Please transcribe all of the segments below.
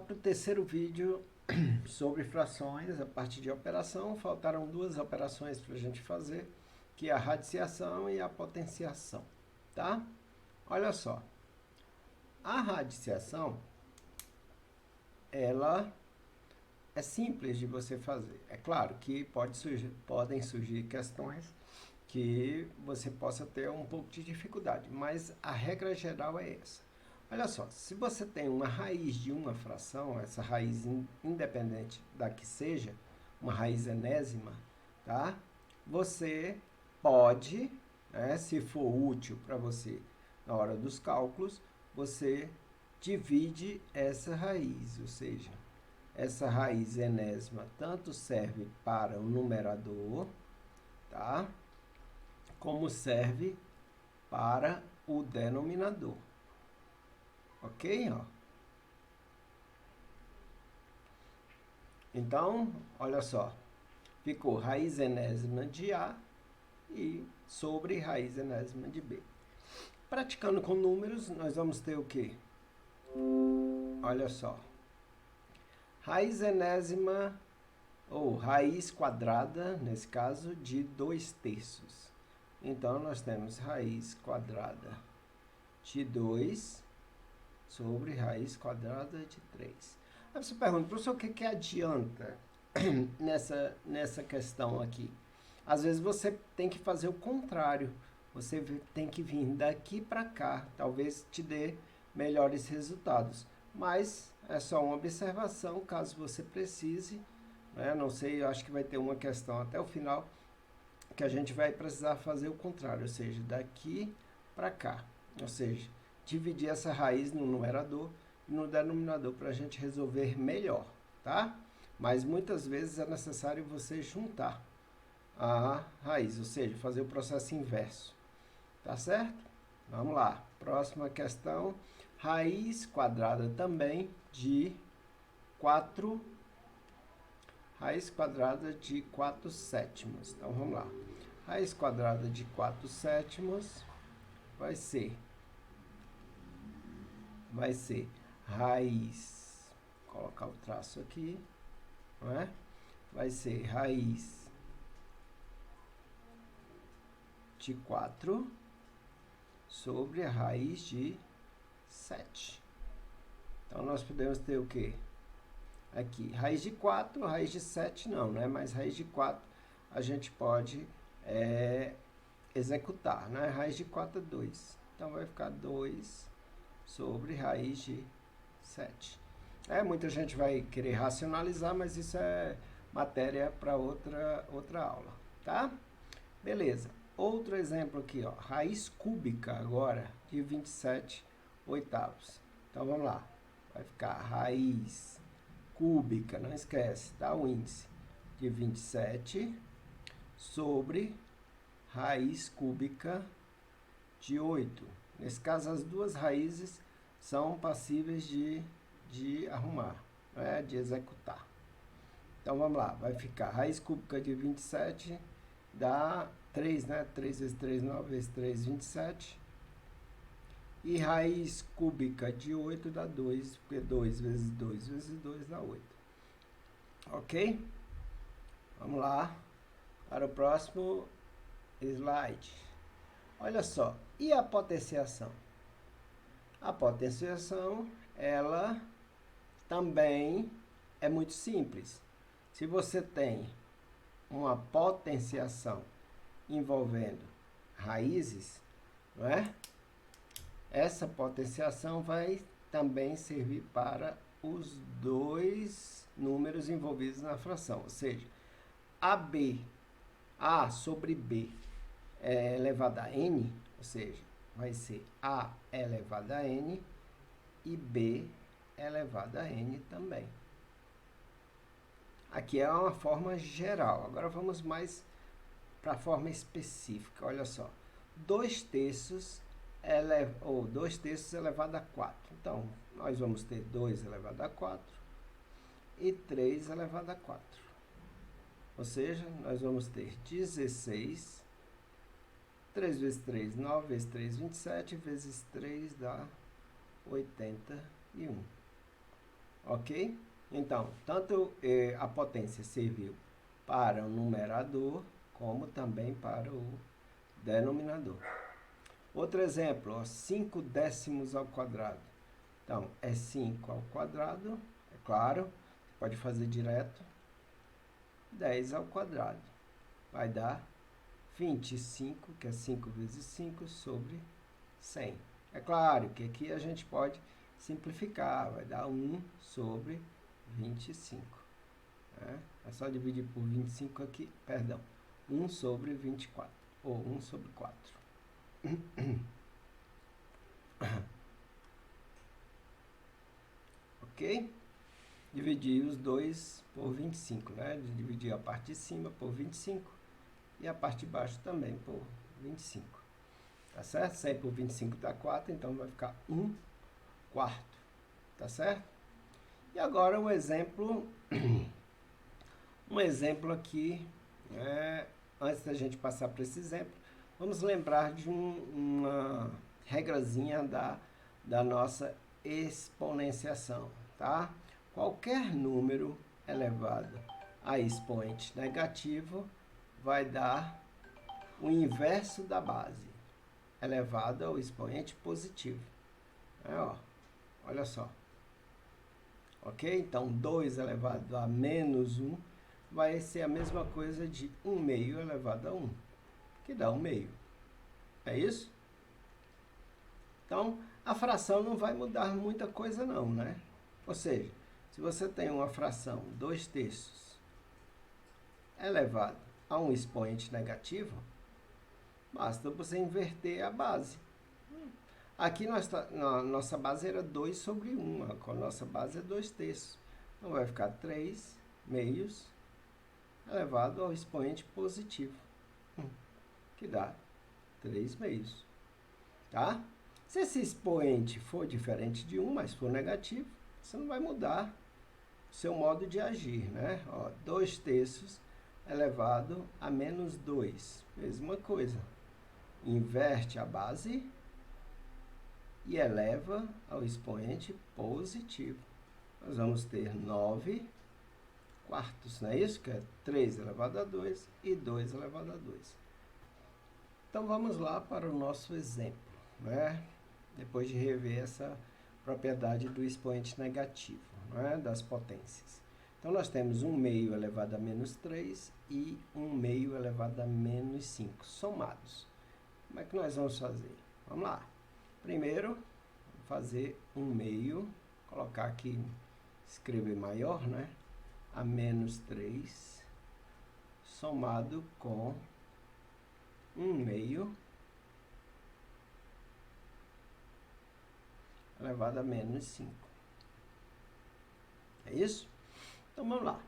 para o terceiro vídeo sobre frações a partir de operação. Faltaram duas operações para a gente fazer, que é a radiciação e a potenciação, tá? Olha só, a radiciação, ela é simples de você fazer. É claro que podem surgir questões que você possa ter um pouco de dificuldade, mas a regra geral é essa. Olha só, se você tem uma raiz de uma fração, essa raiz independente da que seja, uma raiz enésima, tá? Você pode, né, se for útil para você na hora dos cálculos, você divide essa raiz, ou seja, essa raiz enésima tanto serve para o numerador, tá? Como serve para o denominador. Ok? Ó. Então, olha só. Ficou raiz enésima de A e sobre raiz enésima de B. Praticando com números, nós vamos ter o quê? Olha só. Raiz enésima, ou raiz quadrada, nesse caso, de 2/3. Então, nós temos raiz quadrada de 2 sobre raiz quadrada de 3. Aí você pergunta, professor, o que adianta nessa questão aqui? Às vezes você tem que fazer o contrário. Você tem que vir daqui para cá. Talvez te dê melhores resultados. Mas é só uma observação, caso você precise. Né? Não sei, eu acho que vai ter uma questão até o final que a gente vai precisar fazer o contrário. Ou seja, daqui para cá. Ou seja, dividir essa raiz no numerador e no denominador para a gente resolver melhor, tá? Mas muitas vezes é necessário você juntar a raiz, ou seja, fazer o processo inverso, tá certo? Vamos lá, próxima questão, raiz quadrada também de 4, raiz quadrada de 4/7. Então vamos lá, raiz quadrada de 4/7 vai ser raiz, vou colocar o traço aqui, não é? Vai ser raiz de 4 sobre a raiz de 7. Então, nós podemos ter o quê? Aqui, raiz de 4, raiz de 7 não, né? Mas raiz de 4 a gente pode executar, né? Raiz de 4 é 2. Então, vai ficar 2 sobre raiz de 7. Muita gente vai querer racionalizar, mas isso é matéria para outra aula, tá? Beleza. Outro exemplo aqui, ó, raiz cúbica agora de 27/8. Então, vamos lá. Vai ficar raiz cúbica, não esquece, tá? O índice de 27 sobre raiz cúbica de 8. Nesse caso, as duas raízes são passíveis de arrumar, né? De executar. Então, vamos lá. Vai ficar raiz cúbica de 27 dá 3, né? 3 vezes 3, 9 vezes 3, 27. E raiz cúbica de 8 dá 2, porque 2 vezes 2 vezes 2 dá 8. Ok? Vamos lá para o próximo slide. Olha só, e a potenciação? A potenciação, ela também é muito simples. Se você tem uma potenciação envolvendo raízes, não é? Essa potenciação vai também servir para os dois números envolvidos na fração, ou seja, A sobre B é elevado a N, ou seja, vai ser A elevado a N e B elevado a N também. Aqui é uma forma geral. Agora vamos mais para a forma específica. Olha só. 2/3 elevado a 4. Então, nós vamos ter 2 elevado a 4 e 3 elevado a 4. Ou seja, nós vamos ter 16. 3 vezes 3, 9 vezes 3, 27, vezes 3 dá 81. Ok? Então, tanto a potência serviu para o numerador, como também para o denominador. Outro exemplo, ó, 5 décimos ao quadrado. Então, é 5 ao quadrado, é claro, você pode fazer direto. 10 ao quadrado vai dar 25, que é 5 vezes 5, sobre 100. É claro que aqui a gente pode simplificar, vai dar 1 sobre 25. É só dividir por 25 aqui, perdão, 1 sobre 24, ou 1 sobre 4. Ok? Dividir os dois por 25, né? Dividir a parte de cima por 25 e a parte de baixo também por 25. Tá certo? 100 por 25 dá 4, então vai ficar 1 quarto. Tá certo? E agora um exemplo aqui, antes da gente passar para esse exemplo, vamos lembrar de uma regrazinha da nossa exponenciação, tá? Qualquer número elevado a expoente negativo vai dar o inverso da base, elevado ao expoente positivo. Olha só. Ok? Então, 2 elevado a menos 1 vai ser a mesma coisa de 1 meio elevado a 1, que dá 1 meio. É isso? Então, a fração não vai mudar muita coisa não, né? Ou seja, se você tem uma fração 2 terços elevado a um expoente negativo, basta você inverter a base. Aqui nossa base era 2 sobre 1, a nossa base é 2 terços. Então, vai ficar 3 meios elevado ao expoente positivo, que dá 3 meios. Tá? Se esse expoente for diferente de 1, mas for negativo, você não vai mudar o seu modo de agir, né? 2 terços elevado a menos 2. Mesma coisa. Inverte a base e eleva ao expoente positivo. Nós vamos ter 9 quartos, não é isso? Que é 3 elevado a 2 e 2 elevado a 2. Então, vamos lá para o nosso exemplo, né? Depois de rever essa propriedade do expoente negativo, né? Das potências. Então, nós temos 1 meio elevado a menos 3 e 1 meio elevado a menos 5, somados. Como é que nós vamos fazer? Vamos lá. Primeiro, fazer 1 meio, colocar aqui, escrever maior, né? A menos 3, somado com 1 meio elevado a menos 5. É isso? Então, vamos lá.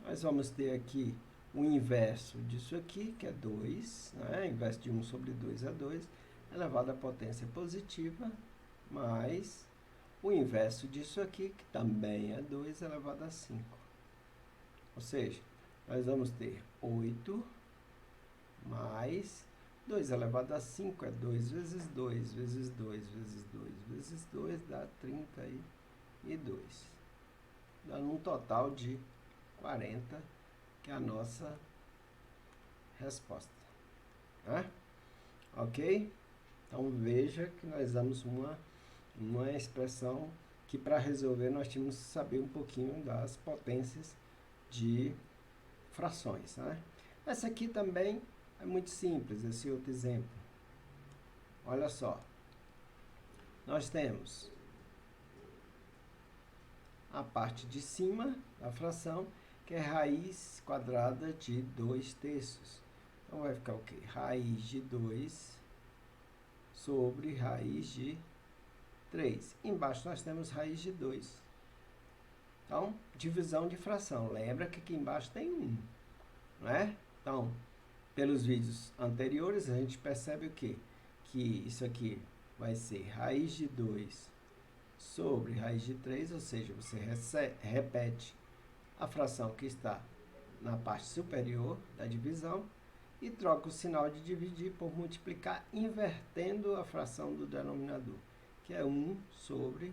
Nós vamos ter aqui o inverso disso aqui, que é 2, né? Inverso de 1 sobre 2 é 2, elevado à potência positiva, mais o inverso disso aqui, que também é 2, elevado a 5. Ou seja, nós vamos ter 8 mais 2 elevado a 5 é 2 vezes 2, vezes 2, vezes 2, vezes 2, dá 32. Dando um total de 40, que é a nossa resposta. Né? Ok? Então, veja que nós damos uma expressão que, para resolver, nós tínhamos que saber um pouquinho das potências de frações. Né? Essa aqui também é muito simples, esse outro exemplo. Olha só. Nós temos a parte de cima da fração, que é raiz quadrada de 2 terços. Então, vai ficar o quê? Raiz de 2 sobre raiz de 3. Embaixo nós temos raiz de 2. Então, divisão de fração. Lembra que aqui embaixo tem 1, né? Então, pelos vídeos anteriores, a gente percebe o quê? Que isso aqui vai ser raiz de 2 sobre raiz de 3, ou seja, você repete a fração que está na parte superior da divisão e troca o sinal de dividir por multiplicar, invertendo a fração do denominador, que é 1 sobre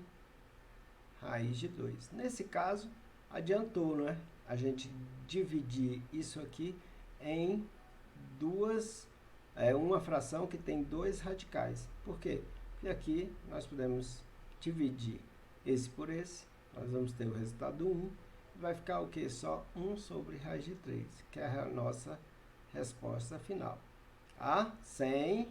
raiz de 2. Nesse caso, adiantou, né? A gente dividir isso aqui em uma fração que tem 2 radicais. Por quê? Porque aqui nós podemos dividir esse por esse, nós vamos ter o resultado 1, vai ficar o que? Só 1 sobre raiz de 3, que é a nossa resposta final. Tá? Sem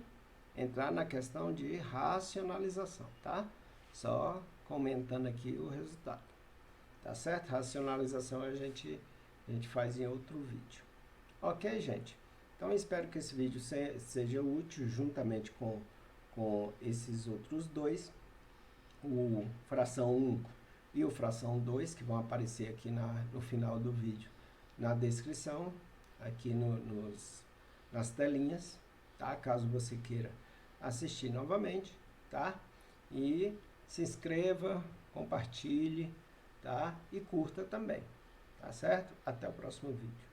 entrar na questão de racionalização, tá? Só comentando aqui o resultado. Tá certo? Racionalização a gente faz em outro vídeo. Ok, gente? Então, espero que esse vídeo seja útil juntamente com esses outros dois. O fração 1 e o fração 2, que vão aparecer aqui no final do vídeo, na descrição, aqui nas telinhas, tá? Caso você queira assistir novamente, tá? E se inscreva, compartilhe, tá? E curta também, tá certo? Até o próximo vídeo.